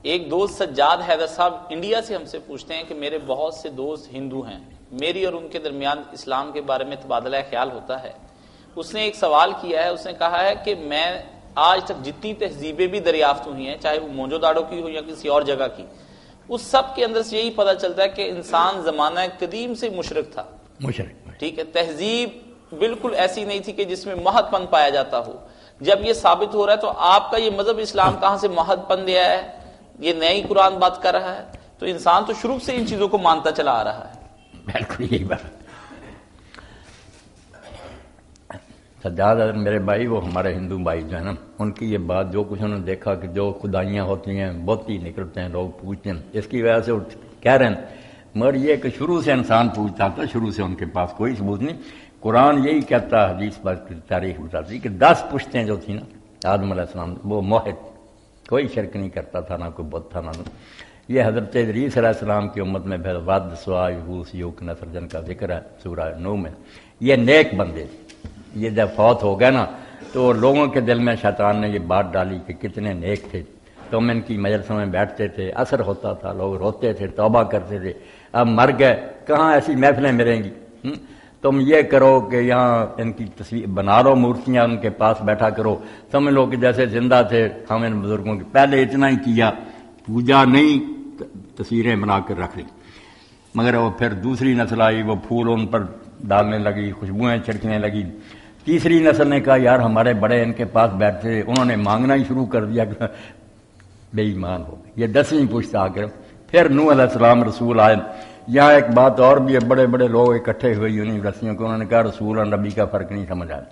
ایک دوست سجاد حیدر صاحب انڈیا سے ہم سے پوچھتے ہیں کہ میرے بہت سے دوست ہندو ہیں، میری اور ان کے درمیان اسلام کے بارے میں تبادلہ خیال ہوتا ہے۔ اس نے ایک سوال کیا ہے، اس نے کہا ہے کہ میں آج تک جتنی تہذیبیں بھی دریافت ہوئی ہیں، چاہے وہ موہنجو داڑو کی ہو یا کسی اور جگہ کی، اس سب کے اندر سے یہی پتہ چلتا ہے کہ انسان زمانہ قدیم سے مشرک تھا۔ ٹھیک ہے، تہذیب بالکل ایسی نہیں تھی کہ جس میں محض پن پایا جاتا ہو۔ جب یہ ثابت ہو رہا ہے تو آپ کا یہ مذہب اسلام کہاں سے محض پن دیا ہے؟ یہ نئی قرآن بات کر رہا ہے، تو انسان تو شروع سے ان چیزوں کو مانتا چلا آ رہا ہے۔ بالکل یہی بات۔ سجاد میرے بھائی، وہ ہمارے ہندو بھائی جو ہیں نا، ان کی یہ بات جو کچھ انہوں نے دیکھا کہ جو خدائیاں ہوتی ہیں بہت ہی نکلتے ہیں، لوگ پوچھتے ہیں، اس کی وجہ سے وہ کہہ رہے ہیں، مگر یہ کہ شروع سے انسان پوچھتا تھا، شروع سے ان کے پاس کوئی ثبوت نہیں۔ قرآن یہی کہتا، حدیث پر تاریخ بتاتی کہ 10 پشتیں جو تھیں نا آدم علیہ السلام، وہ موحد، کوئی شرک نہیں کرتا تھا، نہ کوئی بت تھا نہ۔ یہ حضرت ادریس علیہ السلام کی امت میں پھر ود سوا یغوث یعوق نصر جن کا ذکر ہے سورہ نو میں۔ یہ نیک بندے، یہ جب فوت ہو گئے نا تو لوگوں کے دل میں شیطان نے یہ بات ڈالی کہ کتنے نیک تھے، تم ان کی مجلسوں میں بیٹھتے تھے، اثر ہوتا تھا، لوگ روتے تھے، توبہ کرتے تھے، اب مر گئے، کہاں ایسی محفلیں ملیں گی؟ تم یہ کرو کہ یہاں ان کی تصویر بنا لو، مورتیاں ان کے پاس بیٹھا کرو، سمجھ لو کہ جیسے زندہ تھے۔ ہم ان بزرگوں کی پہلے اتنا ہی کیا، پوجا نہیں، تصویریں بنا کر رکھ لی۔ مگر وہ پھر دوسری نسل آئی، وہ پھول ان پر ڈالنے لگی، خوشبوئیں چھڑکنے لگی۔ تیسری نسل نے کہا یار ہمارے بڑے ان کے پاس بیٹھتے، انہوں نے مانگنا ہی شروع کر دیا، بے ایمان ہو گئے۔ یہ 10ویں پشت آ کر پھر نوح علیہ السلام رسول آئے۔ یہاں ایک بات اور بھی ہے، بڑے بڑے لوگ اکٹھے ہوئے یونیورسٹیوں کو، انہوں نے کہا رسول اور نبی کا فرق نہیں سمجھ آیا۔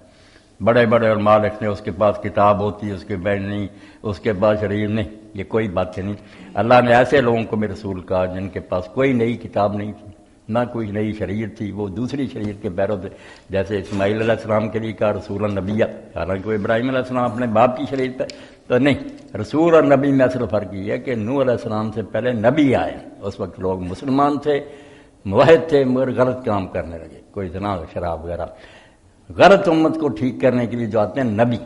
بڑے بڑے علماء لکھتے ہیں اس کے پاس کتاب ہوتی ہے، اس کے بعد نہیں، اس کے پاس شریعت نہیں، یہ کوئی بات نہیں۔ اللہ نے ایسے لوگوں کو بھی رسول کہا جن کے پاس کوئی نئی کتاب نہیں تھی، نہ کوئی نئی شریعت تھی، وہ دوسری شریعت کے پیرو تھے۔ جیسے اسماعیل علیہ السلام کے لیے کہا رسول النبی، حالانکہ وہ ابراہیم علیہ السلام اپنے باپ کی شریعت پہ تو نہیں۔ رسول اور نبی میں اصل فرق یہ ہے کہ نوح علیہ السلام سے پہلے نبی آئے، اس وقت لوگ مسلمان تھے، موحد تھے، مگر غلط کام کرنے لگے، کوئی زنا شراب وغیرہ۔ غلط امت کو ٹھیک کرنے کے لیے جو آتے ہیں نبی،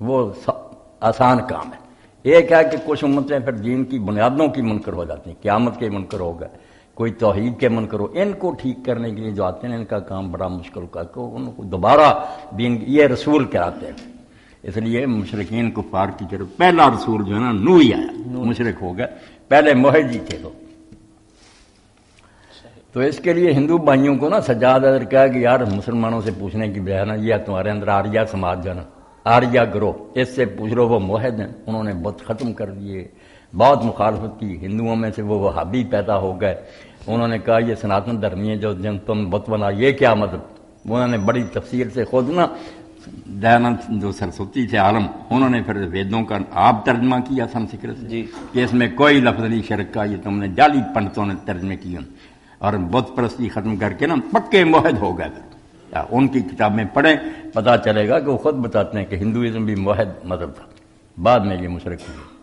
وہ آسان کام ہے۔ ایک ہے کہ کچھ امتیں پھر دین کی بنیادوں کی منکر ہو جاتی ہیں، قیامت کے منکر ہو گئے، کوئی توحید کے منکر ہو، ان کو ٹھیک کرنے کے لیے جو آتے ہیں ان کا کام بڑا مشکل کا، کہ ان کو دوبارہ دین، یہ رسول کہلاتے ہیں۔ اس لیے مشرکین کفار کی طرف پہلا رسول جو ہے نا نوح ہی آیا، مشرک ہو گئے، پہلے موحد ہی تھے لوگ۔ تو اس کے لیے ہندو بھائیوں کو نا سجاد اگر کہا کہ یار مسلمانوں سے پوچھنے کی بجائے نا یہ تمہارے اندر آریہ سماج جو ہے نا، آریہ گروہ، اس سے پوچھ لو، وہ موحد ہیں، انہوں نے بت ختم کر دیے، بہت مخالفت کی۔ ہندوؤں میں سے وہ وہابی پیدا ہو گئے، انہوں نے کہا یہ سناتن دھرمی ہے جو جن تم بت بنا، یہ کیا مطلب؟ انہوں نے بڑی تفصیل سے خود نا دیانند جو سرسوتی تھے عالم، انہوں نے پھر ویدوں کا آپ ترجمہ کیا سنسکرت سے کہ اس میں کوئی لفظ نہیں شرک کا، یہ تم نے جعلی پنڈتوں نے ترجمے کیا، اور بت پرستی ختم کر کے نا پکے موحد ہو گئے۔ ان کی کتابیں پڑھیں، پتہ چلے گا کہ وہ خود بتاتے ہیں کہ ہندوازم بھی موحد مذہب تھا، بعد میں یہ مشرک ہوئے۔